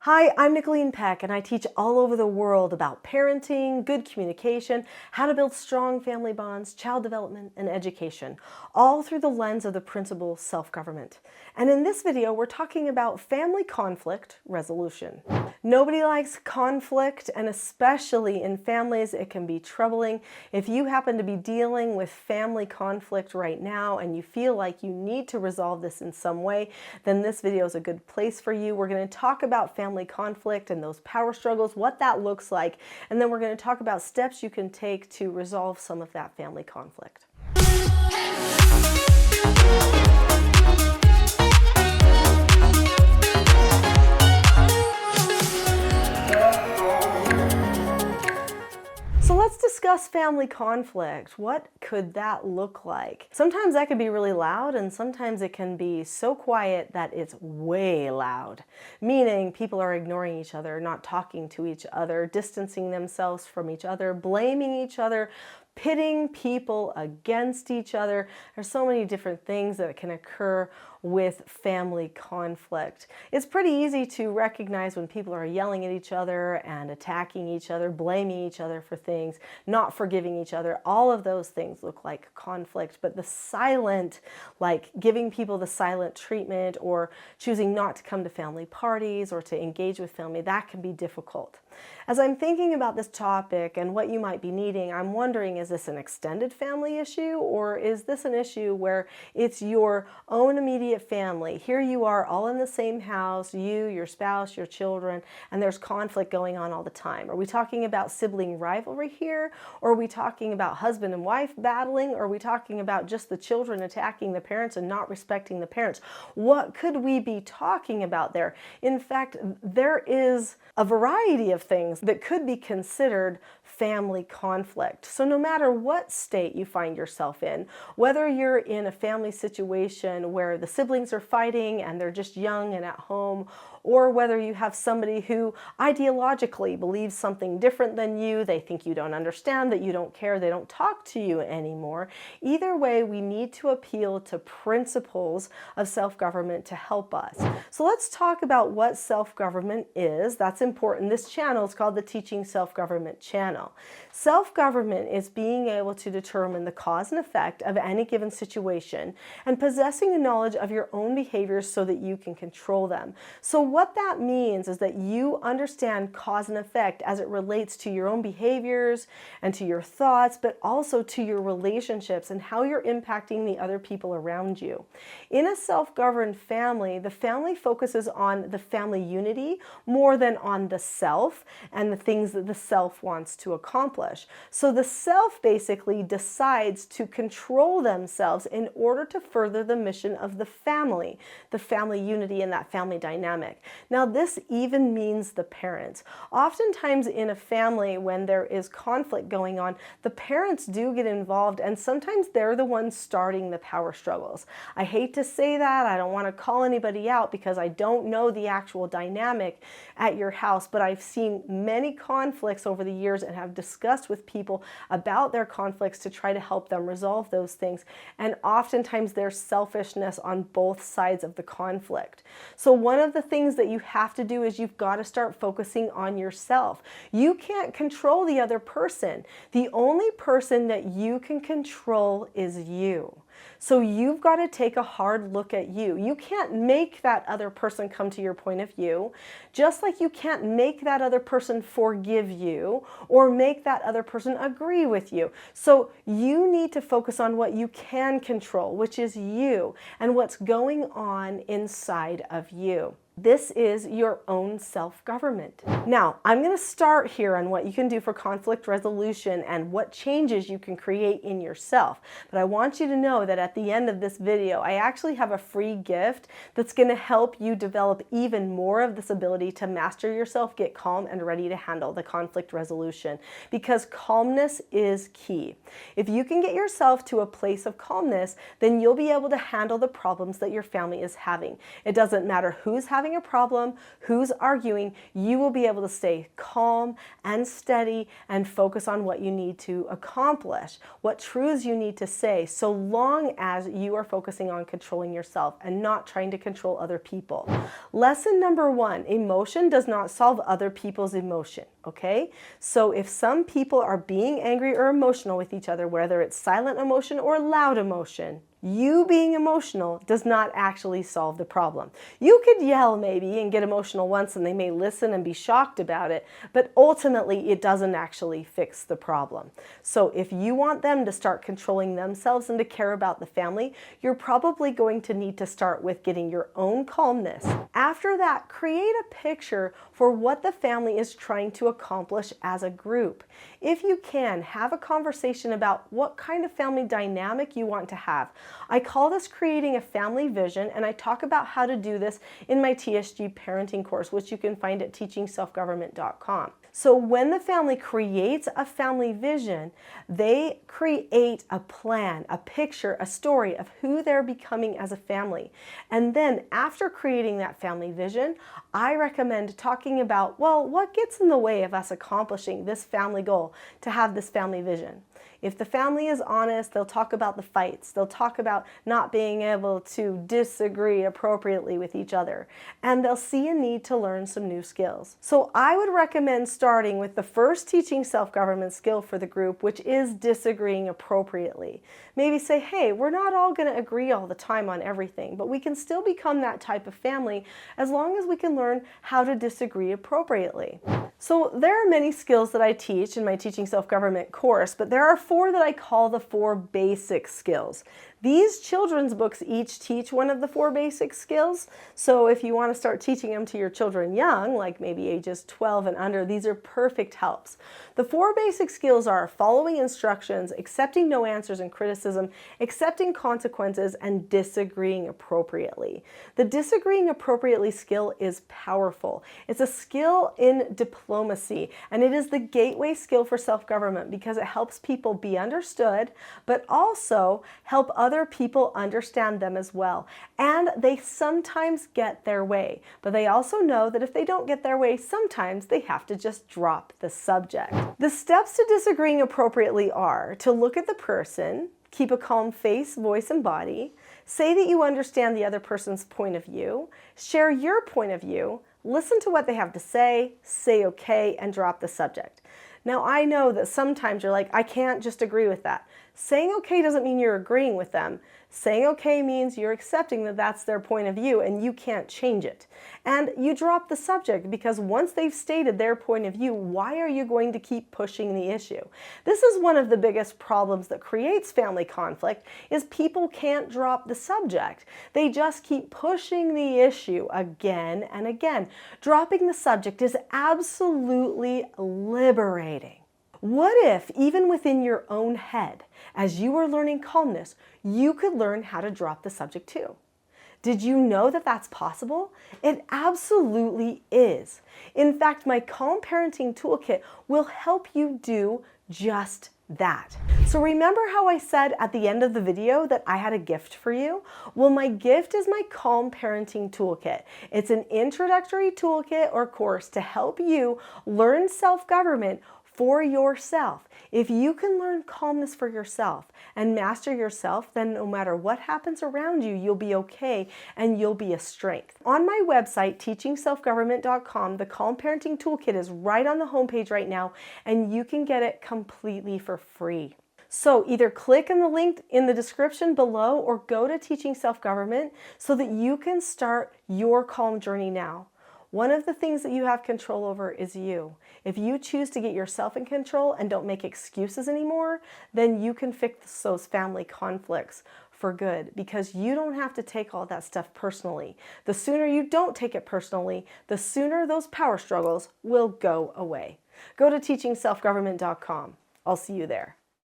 Hi, I'm Nicholeen Peck, and I teach all over the world about parenting, good communication, how to build strong family bonds, child development, and education, all through the lens of the principle self-government. And in this video, we're talking about family conflict resolution. Nobody likes conflict, and especially in families, it can be troubling. If you happen to be dealing with family conflict right now and you feel like you need to resolve this in some way, then this video is a good place for you. We're going to talk about family conflict and those power struggles, what that looks like, and then we're going to talk about steps you can take to resolve some of that family conflict. So let's discuss family conflict. What could that look like? Sometimes that can be really loud, and sometimes it can be so quiet that it's way loud, meaning people are ignoring each other, not talking to each other, distancing themselves from each other, blaming each other, pitting people against each other. There's so many different things that can occur with family conflict. It's pretty easy to recognize when people are yelling at each other and attacking each other, blaming each other for things, not forgiving each other. All of those things look like conflict, but the silent, like giving people the silent treatment or choosing not to come to family parties or to engage with family, that can be difficult. As I'm thinking about this topic and what you might be needing, I'm wondering, is this an extended family issue, or is this an issue where it's your own immediate family? Here you are all in the same house, you, your spouse, your children, and there's conflict going on all the time. Are we talking about sibling rivalry here? Or are we talking about husband and wife battling? Or are we talking about just the children attacking the parents and not respecting the parents? What could we be talking about there? In fact, there is a variety of things that could be considered family conflict. So no matter what state you find yourself in, whether you're in a family situation where the siblings are fighting and they're just young and at home, or whether you have somebody who ideologically believes something different than you, they think you don't understand, that you don't care, they don't talk to you anymore. Either way, we need to appeal to principles of self-government to help us. So let's talk about what self-government is. That's important. This channel is called the Teaching Self-Government channel. Self-government is being able to determine the cause and effect of any given situation and possessing the knowledge of your own behaviors so that you can control them. So what that means is that you understand cause and effect as it relates to your own behaviors and to your thoughts, but also to your relationships and how you're impacting the other people around you. In a self-governed family, the family focuses on the family unity more than on the self and the things that the self wants to accomplish. So the self basically decides to control themselves in order to further the mission of the family unity and that family dynamic. Now, this even means the parents. Oftentimes in a family, when there is conflict going on, the parents do get involved, and sometimes they're the ones starting the power struggles. I hate to say that. I don't want to call anybody out because I don't know the actual dynamic at your house, but I've seen many conflicts over the years and have discussed with people about their conflicts to try to help them resolve those things. And oftentimes there's selfishness on both sides of the conflict. So one of the things that you have to do is you've got to start focusing on yourself. You can't control the other person. The only person that you can control is you. So you've got to take a hard look at you. You can't make that other person come to your point of view, just like you can't make that other person forgive you or make that other person agree with you. So you need to focus on what you can control, which is you and what's going on inside of you. This is your own self-government. Now, I'm going to start here on what you can do for conflict resolution and what changes you can create in yourself. But I want you to know that at the end of this video, I actually have a free gift that's going to help you develop even more of this ability to master yourself, get calm, and ready to handle the conflict resolution. Because calmness is key. If you can get yourself to a place of calmness, then you'll be able to handle the problems that your family is having. It doesn't matter who's having having a problem, who's arguing, you will be able to stay calm and steady and focus on what you need to accomplish, what truths you need to say, so long as you are focusing on controlling yourself and not trying to control other people. Lesson number 1, emotion does not solve other people's emotion, okay? So if some people are being angry or emotional with each other, whether it's silent emotion or loud emotion, you being emotional does not actually solve the problem. You could yell maybe and get emotional once and they may listen and be shocked about it, but ultimately it doesn't actually fix the problem. So if you want them to start controlling themselves and to care about the family, you're probably going to need to start with getting your own calmness. After that, create a picture for what the family is trying to accomplish as a group. If you can, have a conversation about what kind of family dynamic you want to have. I call this creating a family vision, and I talk about how to do this in my TSG parenting course, which you can find at teachingselfgovernment.com. So when the family creates a family vision, they create a plan, a picture, a story of who they're becoming as a family. And then after creating that family vision, I recommend talking about, well, what gets in the way of us accomplishing this family goal to have this family vision? If the family is honest, they'll talk about the fights. They'll talk about not being able to disagree appropriately with each other. And they'll see a need to learn some new skills. So I would recommend starting with the first teaching self-government skill for the group, which is disagreeing appropriately. Maybe say, hey, we're not all going to agree all the time on everything, but we can still become that type of family as long as we can learn how to disagree appropriately. So there are many skills that I teach in my Teaching Self-Government course, but there are 4 that I call the 4 basic skills. These children's books each teach one of the 4 basic skills. So if you want to start teaching them to your children young, like maybe ages 12 and under, these are perfect helps. The 4 basic skills are following instructions, accepting no answers and criticism, accepting consequences, and disagreeing appropriately. The disagreeing appropriately skill is powerful. It's a skill in diplomacy, and it is the gateway skill for self-government because it helps people be understood, but also help other people understand them as well. And they sometimes get their way, but they also know that if they don't get their way, sometimes they have to just drop the subject. The steps to disagreeing appropriately are to look at the person, keep a calm face, voice, and body, say that you understand the other person's point of view, share your point of view, listen to what they have to say okay, and drop the subject. Now, I know that sometimes you're like, I can't just agree with that. Saying okay doesn't mean you're agreeing with them. Saying okay means you're accepting that that's their point of view and you can't change it. And you drop the subject because once they've stated their point of view, why are you going to keep pushing the issue? This is one of the biggest problems that creates family conflict is people can't drop the subject. They just keep pushing the issue again and again. Dropping the subject is absolutely liberating. What if, even within your own head, as you were learning calmness, you could learn how to drop the subject too? Did you know that that's possible? It absolutely is. In fact, my Calm Parenting Toolkit will help you do just that. So remember how I said at the end of the video that I had a gift for you? Well, my gift is my Calm Parenting Toolkit. It's an introductory toolkit or course to help you learn self-government for yourself. If you can learn calmness for yourself and master yourself, then no matter what happens around you, you'll be okay and you'll be a strength. On my website, teachingselfgovernment.com, the Calm Parenting Toolkit is right on the homepage right now, and you can get it completely for free. So either click on the link in the description below or go to Teaching Self-Government so that you can start your calm journey now. One of the things that you have control over is you. If you choose to get yourself in control and don't make excuses anymore, then you can fix those family conflicts for good because you don't have to take all that stuff personally. The sooner you don't take it personally, the sooner those power struggles will go away. Go to teachingselfgovernment.com. I'll see you there.